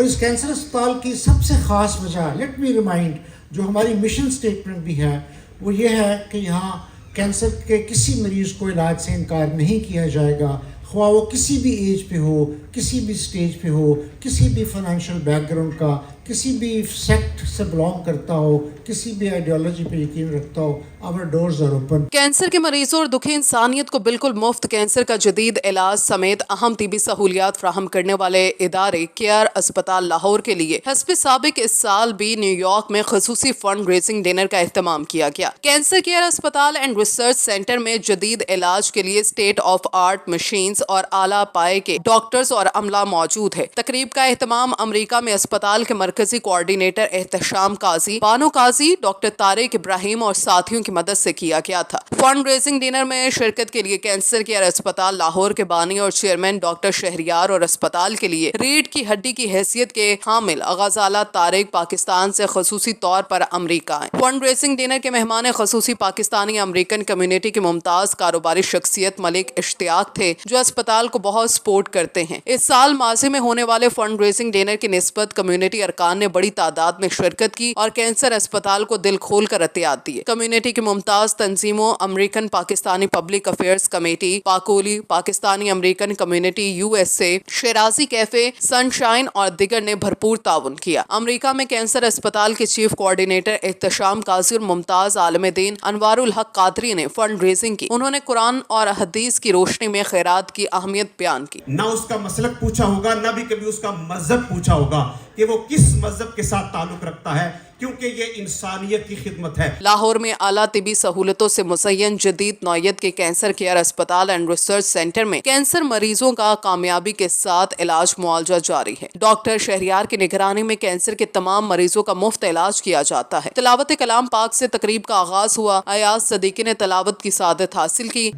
اور اس کینسر اسپتال کی سب سے خاص وجہ، لیٹ می ریمائنڈ، جو ہماری مشن سٹیٹمنٹ بھی ہے وہ یہ ہے کہ یہاں کینسر کے کسی مریض کو علاج سے انکار نہیں کیا جائے گا، خواہ وہ کسی بھی ایج پہ ہو، کسی بھی سٹیج پہ ہو، کسی بھی فائنینشیل بیک گراؤنڈ کا، کسی بھی سیکٹ سے بلانگ کرتا ہو، کسی بھی آئیڈیالوجی پہ یقین رکھتا ہو. our doors are open. Cancer کے مریضوں اور دکھی انسانیت کو بالکل مفت کینسر کا جدید علاج سمیت اہم طبی سہولیات فراہم کرنے والے ادارے کیئر اسپتال لاہور کے لیے حسب سابق اس سال بھی نیو یارک میں خصوصی فنڈ ریزنگ ڈنر کا اہتمام کیا گیا. کینسر کیئر اسپتال اینڈ ریسرچ سینٹر میں جدید علاج کے لیے اسٹیٹ آف آرٹ مشینز اور اعلیٰ پائے کے ڈاکٹرز اور عملہ موجود ہے. تقریب کا اہتمام امریکہ میں اسپتال کے مرکزی کوآرڈینیٹر احتشام قاضی، بانو قاضی، ڈاکٹر طارق ابراہیم اور ساتھیوں کی مدد سے کیا گیا تھا. فنڈ ریزنگ ڈنر میں شرکت کے لیے کینسر کیئر اسپتال لاہور کے بانی اور چیئرمین ڈاکٹر شہریار اور اسپتال کے لیے ریڑھ کی ہڈی کی حیثیت کے حامل غزالہ طارق پاکستان سے خصوصی طور پر امریکہ آئے. فنڈ ریزنگ ڈنر کے مہمان خصوصی پاکستانی امریکن کمیونٹی کے ممتاز کاروباری شخصیت ملک اشتیاق تھے، جو اسپتال کو بہت سپورٹ کرتے ہیں. اس سال ماضی میں ہونے والے فنڈ ریزنگ ڈنر کی نسبت کمیونٹی ارکان نے بڑی تعداد میں شرکت کی اور کینسر اسپتال کو دل کھول کر عطیات دیے. کمیونٹی کی ممتاز تنظیموں American Pakistani public affairs committee, پاکولی، Pakistani American community USA، Shirazi cafe, sunshine اور دیگر نے بھرپور تعاون کیا. امریکہ میں کینسر اسپتال کے چیف کوآرڈینیٹر احتشام قاضی اور ممتاز عالم دین انوار الحق قادری نے فنڈ ریزنگ کی. انہوں نے قرآن اور حدیث کی روشنی میں خیرات کی اہمیت بیان کی. نہ اس کا مسلک پوچھا ہوگا، نہ بھی کبھی اس کا مذہب پوچھا ہوگا کہ وہ کس مذہب کے ساتھ تعلق رکھتا ہے، کیونکہ یہ انسانیت کی خدمت ہے. لاہور میں اعلیٰ طبی سہولتوں سے مزین جدید نوعیت کے کینسر کیئر اسپتال اینڈ ریسرچ سینٹر میں کینسر مریضوں کا کامیابی کے ساتھ علاج معالجہ جاری ہے. ڈاکٹر شہریار کی نگرانی میں کینسر کے تمام مریضوں کا مفت علاج کیا جاتا ہے. تلاوت کلام پاک سے تقریب کا آغاز ہوا. ایاز صدیقی نے تلاوت کی سعادت حاصل کی.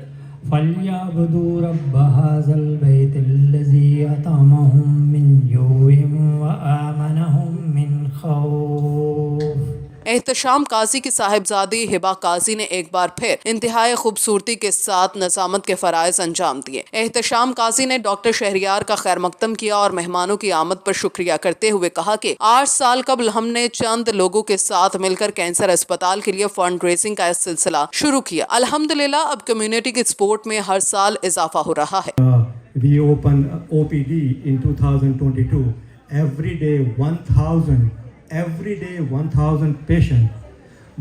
فَلْيَعْبُدُوا رَبَّ هَذَا الْبَيْتِ الَّذِي أَطْعَمَهُم مِّن جُوعٍ وَآمَنَهُم مِّن خَوْفٍ. احتشام قاضی کی صاحبزادی ہبا قاضی نے ایک بار پھر انتہائی خوبصورتی کے ساتھ نظامت کے فرائض انجام دیے. احتشام قاضی نے ڈاکٹر شہریار کا خیر مقدم کیا اور مہمانوں کی آمد پر شکریہ کرتے ہوئے کہا کہ 8 سال قبل ہم نے چند لوگوں کے ساتھ مل کر کینسر اسپتال کے لیے فنڈ ریزنگ کا سلسلہ شروع کیا. الحمدللہ اب کمیونٹی کی سپورٹ میں ہر سال اضافہ ہو رہا ہے. We opened OPD in 2022. Every day 1000 patients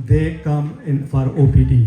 they come in for OPD.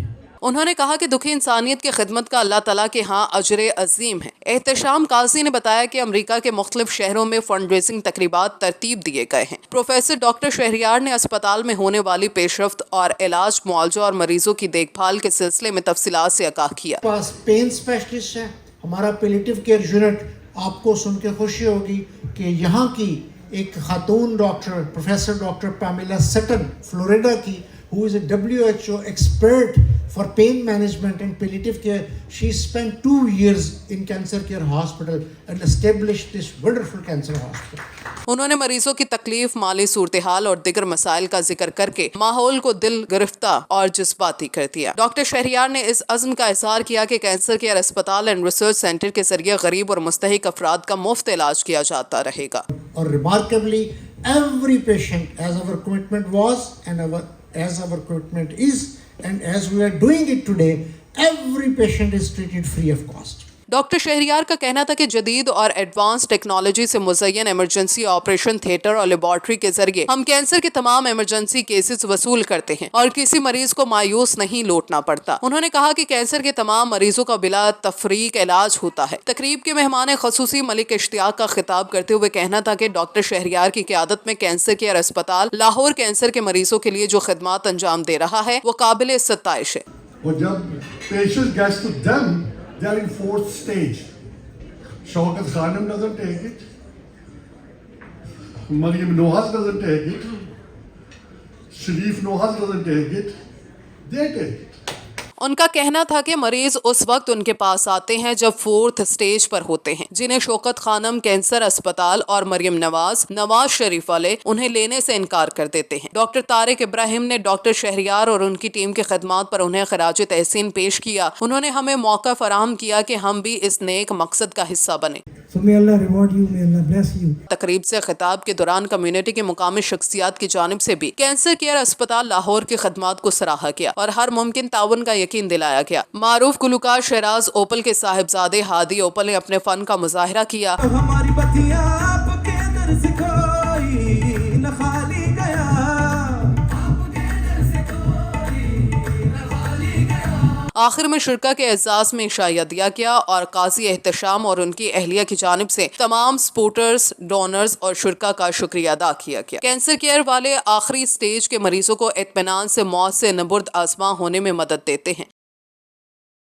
انہوں نے کہا کہ دکھی انسانیت کی خدمت کا اللہ تعالیٰ کے ہاں اجر عظیم ہے. احتشام قاضی نے بتایا کہ امریکہ کے مختلف شہروں میں فنڈ ریزنگ تقریبات ترتیب دیے گئے ہیں. پروفیسر ڈاکٹر شہریار نے اسپتال میں ہونے والی پیش رفت اور علاج، معالجہ اور مریضوں کی دیکھ بھال کے سلسلے میں تفصیلات سے آگاہ کیا. پاس پین اسپیشلسٹ ہے ہمارا پیلیٹیو کیئر یونٹ. آپ کو سن کے خوشی ہوگی کہ یہاں کی ایک خاتون ڈاکٹر پروفیسر ڈاکٹر پیمیلا سٹن فلوریڈا کی who is a WHO expert for pain management and palliative care. She spent 2 years in cancer care hospital and established this wonderful cancer hospital. انہوں نے مریضوں کی تکلیف، مالی صورتحال اور دیگر مسائل کا ذکر کر کے ماحول کو دل گرفتہ اور جذباتی کر دیا. ڈاکٹر شہریار نے اس عزم کا اظہار کیا کہ کینسر کیئر اسپتال اینڈ ریسرچ سینٹر کے ذریعے غریب اور مستحق افراد کا مفت علاج کیا جاتا رہے گا. اور remarkably every patient, as our commitment was and as our commitment is and as we are doing it today, every patient is treated free of cost. Doctor Shehryar کا کہنا تھا کہ جدید اور ایڈوانس ٹیکنالوجی سے مزین ایمرجنسی آپریشن تھیٹر اور laboratory کے ذریعے ہم کینسر کے تمام ایمرجنسی کیسز وصول کرتے ہیں اور کسی مریض کو مایوس نہیں لوٹنا پڑتا. انہوں نے کہا کہ کینسر کے تمام مریضوں کا بلا تفریق علاج ہوتا ہے. تقریب کے مہمان خصوصی ملک اشتیاق کا خطاب کرتے ہوئے کہنا تھا کہ ڈاکٹر شہریار کی قیادت میں کینسر کیئر اسپتال لاہور کینسر کے مریضوں کے لیے جو خدمات انجام دے رہا ہے وہ قابل ستائش ہے. اور جب patient gets to them they are in 4th stage. Shaukat Khanum doesn't take it. Maryam Nohas doesn't take it. Sharif Nohas doesn't take it. They take it. ان کا کہنا تھا کہ مریض اس وقت ان کے پاس آتے ہیں جب 4th اسٹیج پر ہوتے ہیں، جنہیں شوکت خانم کینسر اسپتال اور مریم نواز شریف والے انہیں لینے سے انکار کر دیتے ہیں۔ ڈاکٹر طارق ابراہیم نے ڈاکٹر شہریار اور ان کی ٹیم کی خدمات پر انہیں خراج تحسین پیش کیا۔ انہوں نے ہمیں موقع فراہم کیا کہ ہم بھی اس نیک مقصد کا حصہ بنے۔ So may Allah reward you, may Allah bless you. تقریب سے خطاب کے دوران کمیونٹی کے مقامی شخصیات کی جانب سے بھی کینسر کیئر اسپتال لاہور کی خدمات کو سراہا گیا اور ہر ممکن تعاون کا یقین دلایا گیا۔ معروف گلوکار شہراز اوپل کے صاحبزادے ہادی اوپل نے اپنے فن کا مظاہرہ کیا۔ ہماری بتیاں آپ کے در سے کوئی نہ خالی گیا، آخر میں شرکا کے اعزاز میں عشائیہ دیا گیا اور قاضی احتشام اور ان کی اہلیہ کی جانب سے تمام سپورٹرز، ڈونرز اور شرکا کا شکریہ ادا کیا گیا۔ کینسر کیئر والے آخری سٹیج کے مریضوں کو اطمینان سے موت سے نبرد آزما ہونے میں مدد دیتے ہیں۔